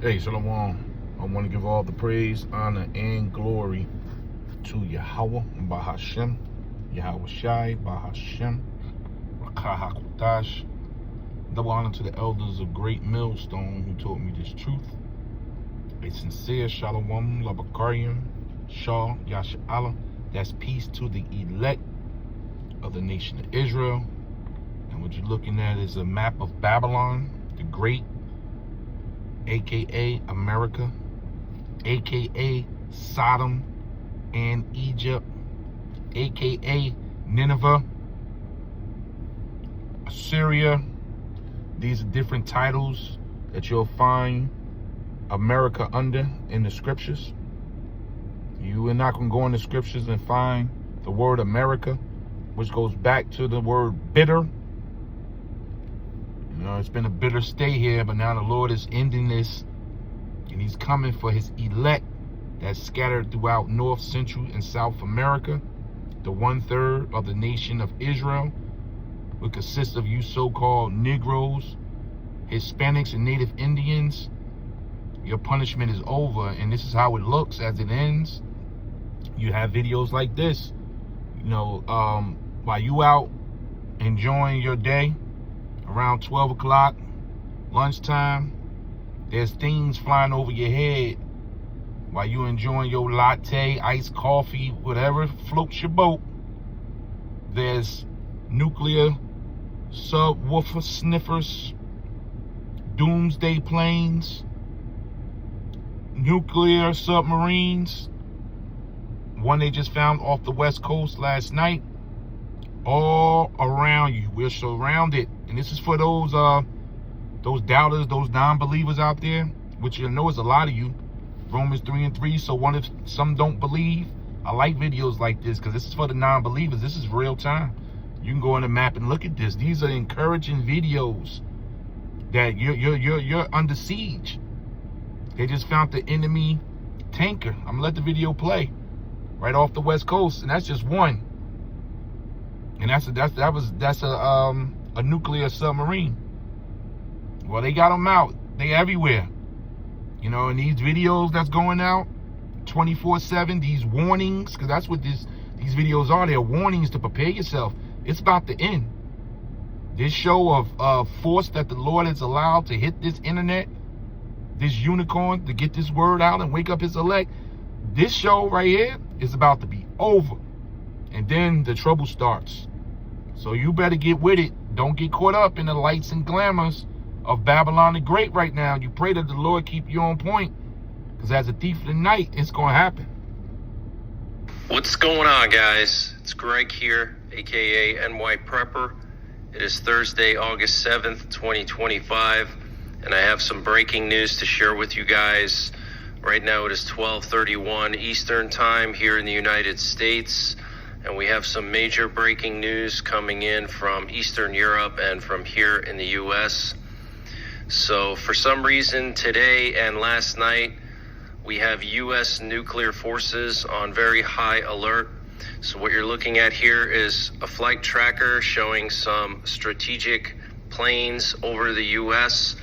Hey, Shalom. I want to give all the praise, honor, and glory to Yahweh, Bahashem, Yahweh Shai, Bahashem, Rakah HaKodash. Double honor to the elders of Great Millstone who taught me this truth. A sincere Shalom, Labakarian, Shah, Yasha Allah. That's peace to the elect of the nation of Israel. And what you're looking at is a map of Babylon, the Great, aka America, aka Sodom and Egypt, aka Nineveh, Assyria. These are different titles that you'll find America under in the scriptures. You are not going to go in the scriptures and find the word America, which goes back to the word bitter. You know, it's been a bitter stay here, but now the Lord is ending this, and he's coming for his elect that's scattered throughout North, Central, and South America, the 1/3 of the nation of Israel, which consists of you so-called Negroes, Hispanics, and Native Indians. Your punishment is over, and this is how it looks as it ends. You have videos like this, you know, while you out enjoying your day, around 12 o'clock, lunchtime, there's things flying over your head while you enjoying your latte, iced coffee, whatever floats your boat. There's nuclear subwoofer sniffers, doomsday planes, nuclear submarines. One they just found off the West Coast last night. All around you. We're surrounded. And this is for those doubters, those non-believers out there, which you know is a lot of you. Romans 3:3. So what if some don't believe? I like videos like this because this is for the non-believers. This is real time. You can go on the map and look at this. These are encouraging videos that you're under siege. They just found the enemy tanker. I'm gonna let the video play right off the West Coast, and that's just one. And that's a nuclear submarine. Well, they got them out. They everywhere. You know, and these videos that's going out 24/7, these warnings, because that's what these videos are. They're warnings to prepare yourself. It's about to end. This show of force that the Lord has allowed to hit this internet, this unicorn, to get this word out and wake up his elect, this show right here is about to be over. And then the trouble starts. So you better get with it. Don't get caught up in the lights and glamours of Babylon the Great right now. You pray that the Lord keep you on point, because as a thief in the night, it's going to happen. What's going on, guys? It's Greg here, aka NY Prepper. It is Thursday, August 7th, 2025, and I have some breaking news to share with you guys. Right now it is 12:31 Eastern Time here in the United States, and we have some major breaking news coming in from Eastern Europe and from here in the US. So for some reason today and last night, we have US nuclear forces on very high alert. So what you're looking at here is a flight tracker showing some strategic planes over the US.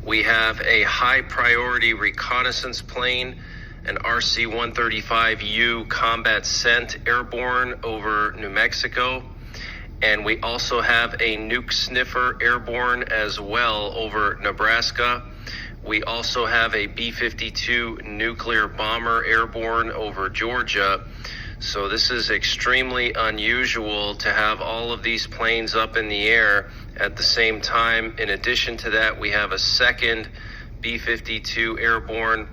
We have a high priority reconnaissance plane, an RC-135U combat scent airborne over New Mexico. And we also have a nuke sniffer airborne as well over Nebraska. We also have a B-52 nuclear bomber airborne over Georgia. So this is extremely unusual to have all of these planes up in the air at the same time. In addition to that, we have a second B-52 airborne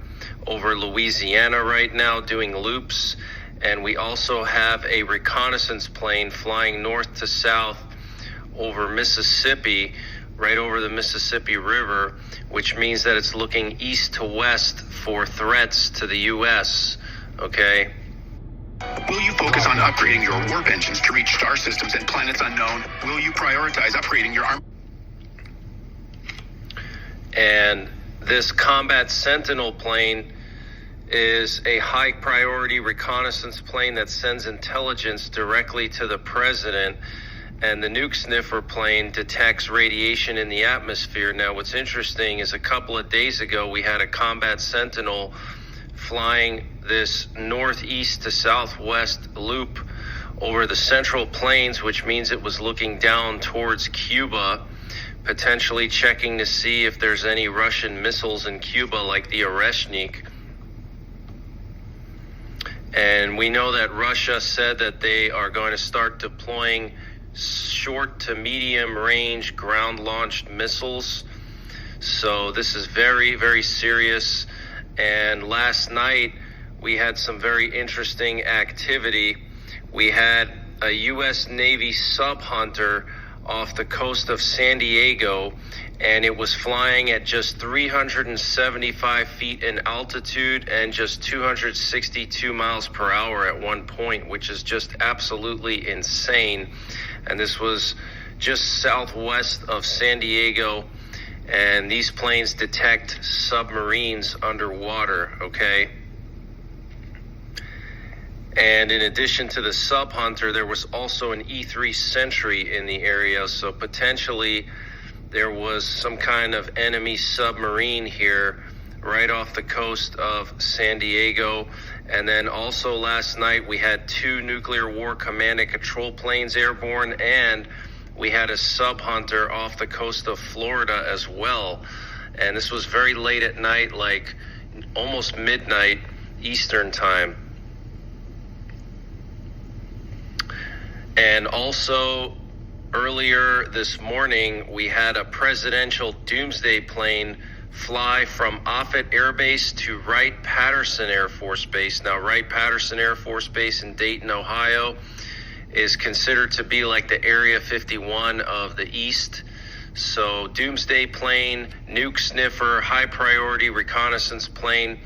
over Louisiana right now doing loops. And we also have a reconnaissance plane flying north to south over Mississippi, right over the Mississippi River, which means that it's looking east to west for threats to the U.S., okay? Will you focus on upgrading your warp engines to reach star systems and planets unknown? Will you prioritize upgrading your arm? And this Combat Sentinel plane is a high priority reconnaissance plane that sends intelligence directly to the president and the nuke sniffer plane detects radiation in the atmosphere. Now, what's interesting is a couple of days ago, we had a Combat Sentinel flying this northeast to southwest loop over the Central Plains, which means it was looking down towards Cuba, potentially checking to see if there's any Russian missiles in Cuba like the Oreshnik. And we know that Russia said that they are going to start deploying short to medium range ground launched missiles. So this is very, very serious. And last night we had some very interesting activity. We had a U.S. Navy sub hunter off the coast of San Diego, and it was flying at just 375 feet in altitude and just 262 miles per hour at one point, which is just absolutely insane. And this was just southwest of San Diego, and these planes detect submarines underwater, okay? And in addition to the Sub Hunter, there was also an E-3 Sentry in the area, so potentially there was some kind of enemy submarine here right off the coast of San Diego. And then also last night we had 2 nuclear war command and control planes airborne, and we had a Sub Hunter off the coast of Florida as well. And this was very late at night, like almost midnight Eastern time. And also earlier this morning, we had a presidential doomsday plane fly from Offutt Air Base to Wright-Patterson Air Force Base. Now, Wright-Patterson Air Force Base in Dayton, Ohio, is considered to be like the Area 51 of the East. So doomsday plane, nuke sniffer, high priority reconnaissance plane,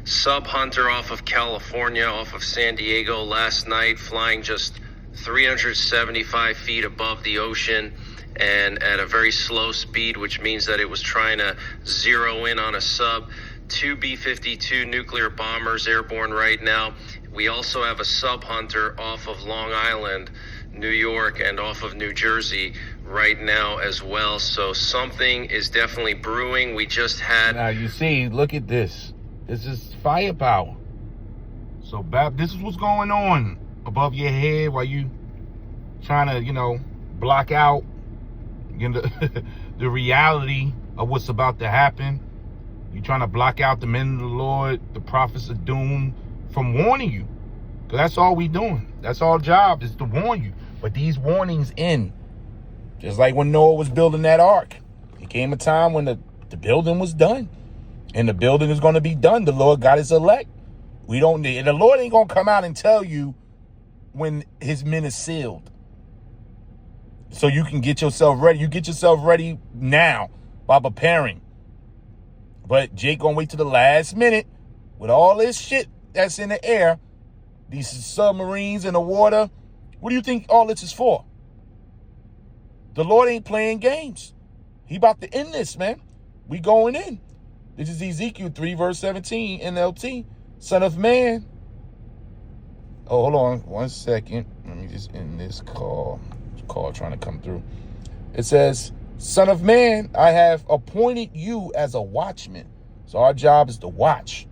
Sub Hunter off of California, off of San Diego last night, flying just 375 feet above the ocean and at a very slow speed, which means that it was trying to zero in on a sub. 2 B-52 nuclear bombers airborne right now. We also have a Sub Hunter off of Long Island, New York, and off of New Jersey right now as well. So something is definitely brewing. We just had... Now you see, look at this. This is firepower. So this is what's going on above your head while you trying to, block out the reality of what's about to happen. You're trying to block out the men of the Lord, the prophets of doom, from warning you. Because that's all we doing. That's our job, is to warn you. But these warnings end. Just like when Noah was building that ark. It came a time when the building was done. And the building is going to be done. The Lord got his elect. We don't need, and the Lord ain't going to come out and tell you when his men is sealed. So you can get yourself ready. You get yourself ready now by preparing. But Jake gonna wait till the last minute with all this shit that's in the air, these submarines in the water. What do you think all this is for? The Lord ain't playing games. He about to end this, man. We going in. This is Ezekiel 3 verse 17 NLT. Son of man. Oh, hold on 1 second. Let me just end this call. Call trying to come through. It says, Son of man, I have appointed you as a watchman. So our job is to watch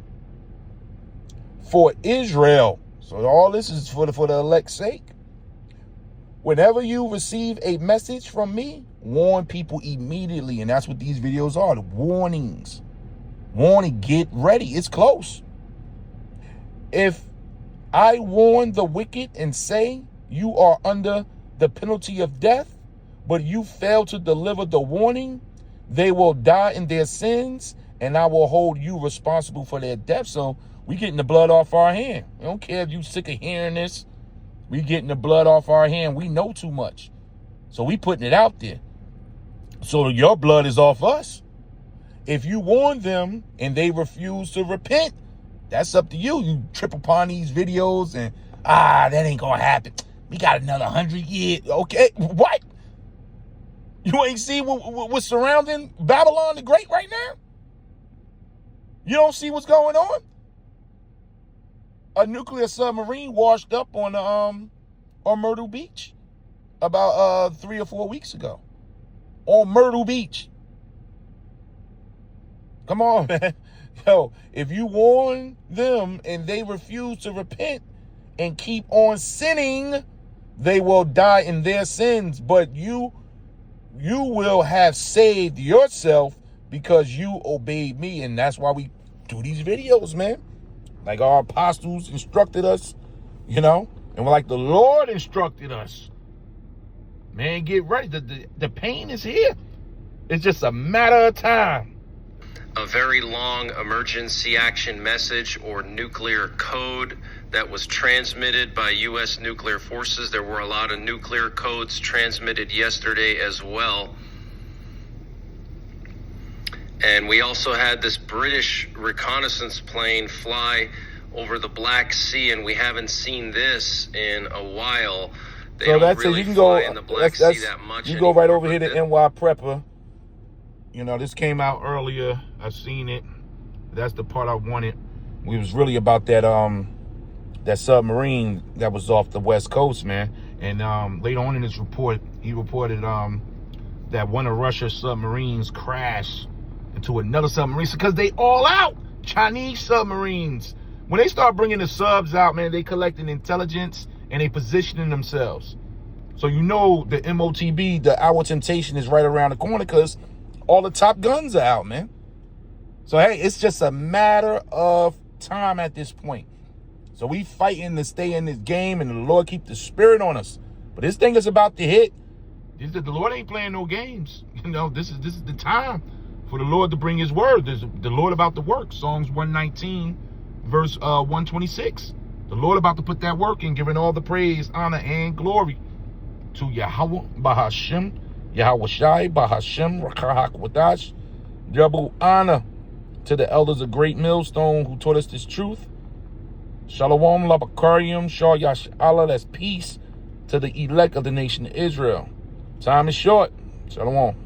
for Israel. So all this is for the elect's sake. Whenever you receive a message from me, warn people immediately. And that's what these videos are, the warnings. Warning, get ready. It's close. If I warn the wicked and say you are under the penalty of death, but you fail to deliver the warning, they will die in their sins, and I will hold you responsible for their death. So we getting the blood off our hand. We don't care if you sick of hearing this. We getting the blood off our hand. We know too much. So we putting it out there. So your blood is off us. If you warn them and they refuse to repent, that's up to you. You trip upon these videos and, that ain't gonna happen. We got another 100 years. Okay, what? You ain't see what's surrounding Babylon the Great right now? You don't see what's going on? A nuclear submarine washed up on Myrtle Beach. about 3 or 4 weeks ago on Myrtle Beach. Come on, man. Yo, if you warn them and they refuse to repent and keep on sinning, they will die in their sins. But you will have saved yourself because you obeyed me. And that's why we do these videos, man. Like our apostles instructed us, you know, and we're like the Lord instructed us. Man, get ready. The pain is here. It's just a matter of time. A very long emergency action message or nuclear code that was transmitted by U.S. nuclear forces. There were a lot of nuclear codes transmitted yesterday as well. And we also had this British reconnaissance plane fly over the Black Sea, and we haven't seen this in a while. They So don't that's really it. You can fly go. in the Black That's, Sea that much you go right anymore, over here but to the- NY Prepper. You know, this came out earlier. I've seen it. That's the part I wanted. We was really about that submarine that was off the West Coast, man. And later on in this report, he reported that one of Russia's submarines crashed into another submarine because they all out. Chinese submarines. When they start bringing the subs out, man, they collecting intelligence and they positioning themselves. So you know the MOTB, the Our Temptation, is right around the corner because all the top guns are out, man. So, hey, it's just a matter of time at this point. So we fighting to stay in this game and the Lord keep the spirit on us. But this thing is about to hit. The Lord ain't playing no games. You know, this is the time for the Lord to bring his word. There's the Lord about to work. Psalms 119, verse 126. The Lord about to put that work in, giving all the praise, honor, and glory to Yahweh Bahashem, Yahweh Shai Bahashem Rakahak Wadash. Double honor to the elders of Great Millstone who taught us this truth. Shalom Labakarium Shah Yash Allah. That's peace to the elect of the nation of Israel. Time is short. Shalom.